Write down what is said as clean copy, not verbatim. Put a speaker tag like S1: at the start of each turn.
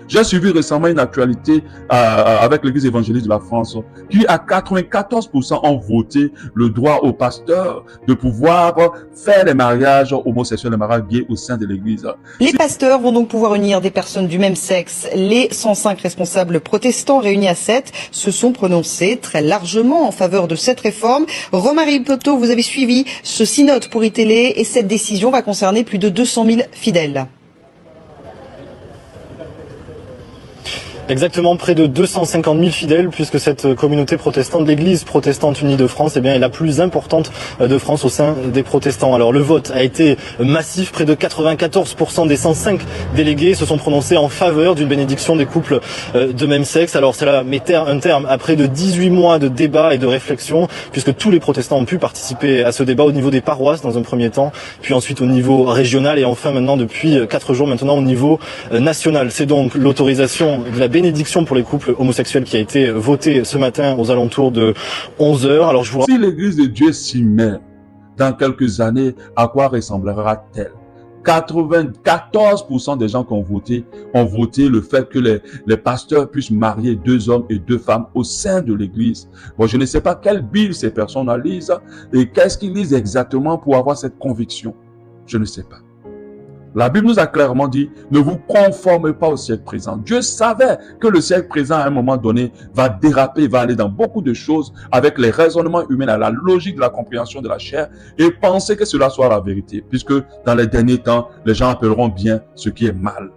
S1: J'ai suivi récemment une actualité avec l'église évangélique de la France qui à 94% ont voté le droit aux pasteurs de pouvoir faire les mariages homosexuels, les mariages gays au sein de l'église.
S2: Les pasteurs vont donc pouvoir unir des personnes du même sexe. Les 105 responsables protestants réunis à 7 se sont prononcés très largement en faveur de cette réforme. Romary Poto, vous avez suivi ce synode pour iTélé et cette décision va concerner plus de 200 000 fidèles.
S3: Exactement, près de 250 000 fidèles, puisque cette communauté protestante, l'Église protestante unie de France, eh bien, est la plus importante de France au sein des protestants. Alors le vote a été massif, près de 94% des 105 délégués se sont prononcés en faveur d'une bénédiction des couples de même sexe. Alors cela met un terme à près de 18 mois de débat et de réflexion, puisque tous les protestants ont pu participer à ce débat au niveau des paroisses dans un premier temps, puis ensuite au niveau régional et enfin maintenant depuis 4 jours maintenant au niveau national. C'est donc l'autorisation de la bénédiction pour les couples homosexuels qui a été votée ce matin aux alentours de 11 h. Alors je vous...
S1: Si l'église de Dieu s'y met dans quelques années, à quoi ressemblera-t-elle? 94% des gens qui ont voté le fait que les pasteurs puissent marier 2 hommes et 2 femmes au sein de l'église. Bon, je ne sais pas quelle Bible ces personnes lisent et qu'est-ce qu'ils lisent exactement pour avoir cette conviction. Je ne sais pas. La Bible nous a clairement dit, ne vous conformez pas au siècle présent. Dieu savait que le siècle présent, à un moment donné, va déraper, va aller dans beaucoup de choses avec les raisonnements humains, la logique de la compréhension de la chair et penser que cela soit la vérité. Puisque dans les derniers temps, les gens appelleront bien ce qui est mal.